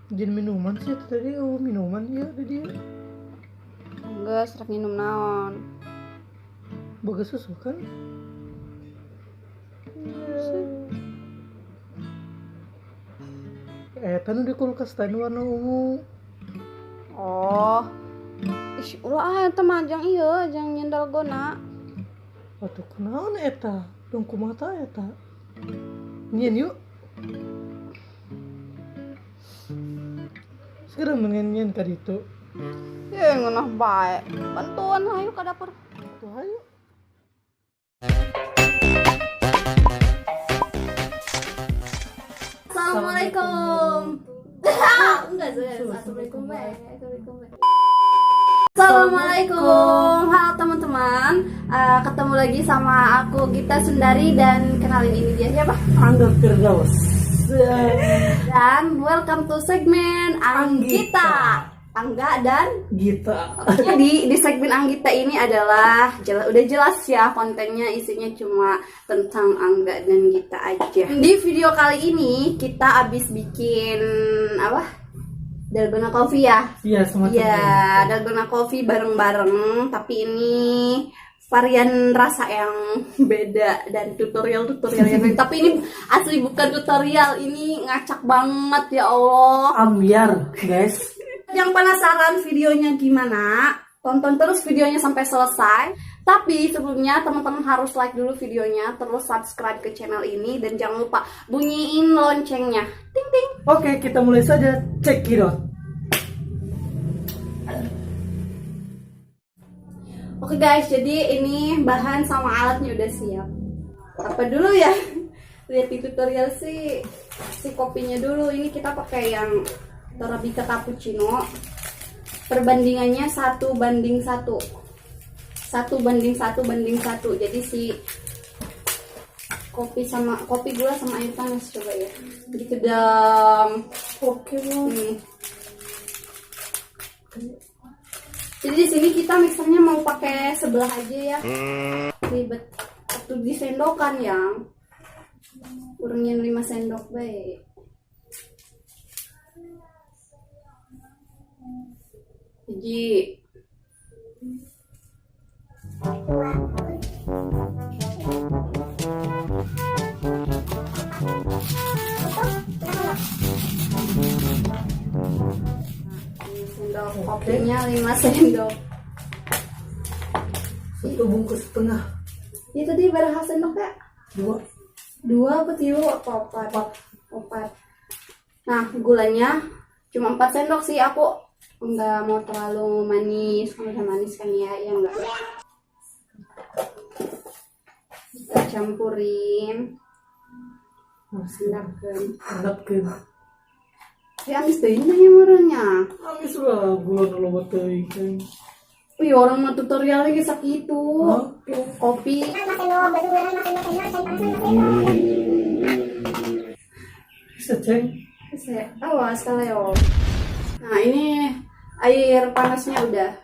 Jadi minuman sih tadi. Oh minuman ya tadi. Enggak, serak minum naon. Bagus susu kan? Tanu di kulkas tanu warna ungu. Oh. Ih, ulah eta mah jang ieu, jang nyendal gona. Atuh kunaon eta? Dong kumata eta. Nyen yuk. Sekarang mengen-nyen ka ditu. Ya ngeunah bae. Bantuan hayu ka dapur. Tuh ayo. Assalamualaikum. Enggak sih. Assalamualaikum bae. Assalamualaikum. Halo teman-teman. Ketemu lagi sama aku Gita Sundari dan kenalin ini dia siapa? Angga Firdaus. Dan welcome to segmen Anggita. Angga dan Gita. Jadi di segmen Anggita ini adalah udah jelas ya kontennya, isinya cuma tentang Angga dan Gita aja. Di video kali ini kita abis bikin apa? Dalgona coffee ya? Iya semacam. Iya, dalgona coffee bareng-bareng. Tapi ini varian rasa yang beda dan tutorial yang tapi ini asli bukan tutorial, ini ngacak banget ya Allah. Ambiar guys. Yang penasaran videonya gimana? Tonton terus videonya sampai selesai. Tapi sebelumnya teman-teman harus like dulu videonya, terus subscribe ke channel ini dan jangan lupa bunyiin loncengnya. Ting ting. Oke, kita mulai saja. Check it out. Oke guys, jadi ini bahan sama alatnya udah siap. Apa dulu ya? Lihat di tutorial si kopinya dulu. Ini kita pakai yang Torabika cappuccino. Perbandingannya 1:1. 1:1. Jadi si kopi gula sama air panas, coba ya. Gitu dong. Oke. Jadi di sini kita mixernya mau pakai sebelah aja ya. Ribet. Waktu disendokan yang kurangin 5 sendok baik. Jadi sendok kopinya 5 sendok. 1 bungkus setengah. Itu tadi berapa sendok ya? 2 apa 3 apa 4. Nah gulanya cuma 4 sendok sih, aku enggak mau terlalu manis. Kalau udah manis kan ya enggak. Kita campurin. Handapkeun. Ya amis teh ini meureunnya. Amis lah gula dulu mah teuing kan. Wih, orang mah tutorial lagi sakitu. Oke. Kopi. Bisa ceng. Awas kaleo. Nah, ini air panasnya udah.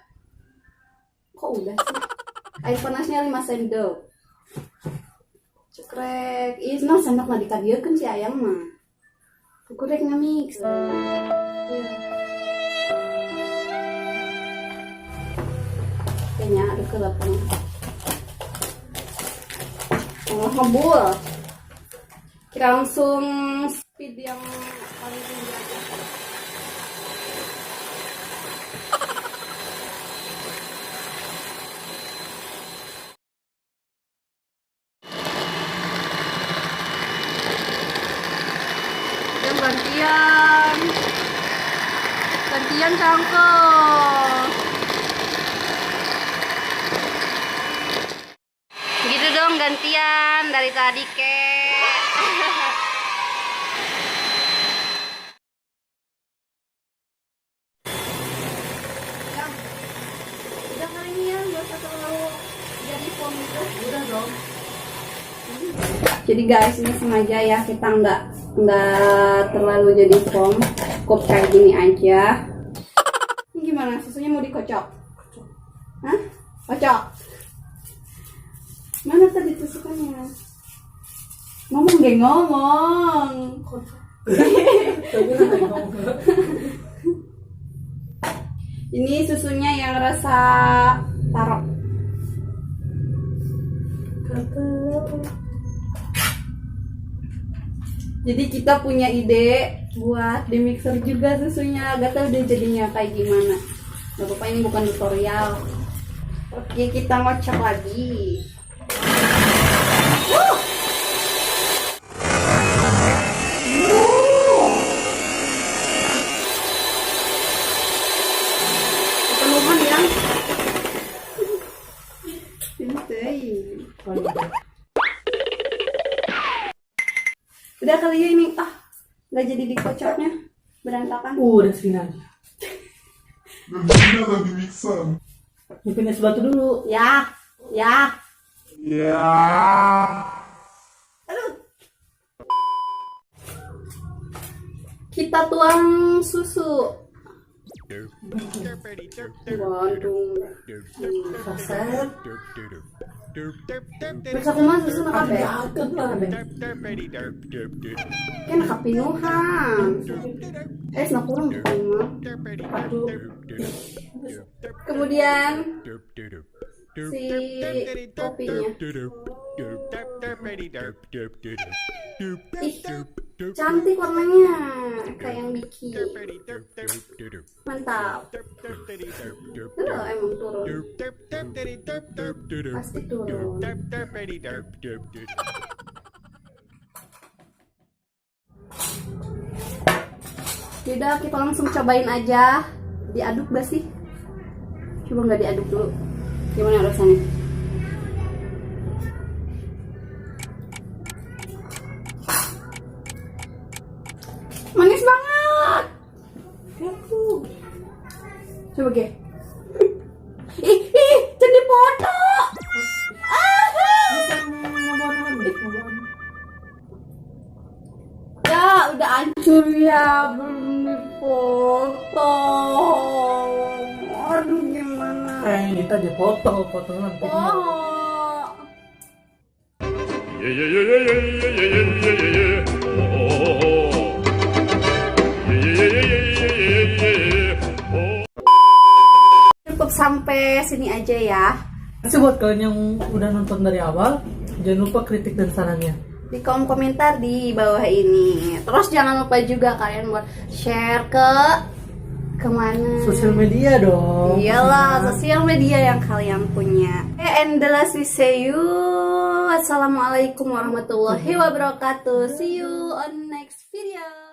Kok udah sih? Air panasnya 5 sendok. Cekrek. Ih, nah sendok mah dikadiekeun si ayam mah. Kukurek ngamix. Kayaknya ada kelepan. Ngebul. Kita langsung speed yang paling tinggi aja. Gantian cangkul. Gitu dong, gantian dari tadi kek. Udah kali ini ya, gak usah terlalu jadi foam itu. Udah dong. Jadi guys, ini sengaja ya kita nggak terlalu jadi foam, cukup kayak gini aja. Ini gimana? Susunya mau dikocok? Hah? Kocok? Mana tadi tusukannya? Ngomong deh, ngomong. Ini susunya yang rasa taro. Jadi kita punya ide buat di mixer juga susunya. Gak tahu deh jadinya kayak gimana. Gak apa-apa, ini bukan tutorial. Oke, kita ngocok lagi. Kepenuhan ya. Udah kali ya ini, nggak jadi dikocoknya, berantakan. Udah segini aja. Nanti lagi mixer. Nyepin es batu dulu. Ya. Ya. Aduh. Kita tuang susu. Bandung. Saset. Bisa kumaha susu na kabe? Kan nakapinuhan. Na kurang kumaha. Kemudian si kopinya. Ih, cantik warnanya kayak yang bikin. Mantap. Udah emang turun. Pasti turun. Yaudah, kita langsung cobain aja. Diaduk gak sih? Coba nggak diaduk dulu. Gimana rasanya? Manis banget. Coba ge. Ih, jadi foto. Ya, udah hancur ya, belum dipoto. Aduh, gimana? Kita aja potongan. Oh. Cukup sampai sini aja ya. Kasih buat kalian yang udah nonton dari awal, jangan lupa kritik dan sarannya Di kolom komentar di bawah ini. Terus jangan lupa juga kalian buat share ke kemana? sosial media dong. Iyalah, sosial media yang kalian punya. And the last we say you. Assalamualaikum warahmatullahi wabarakatuh. See you on next video.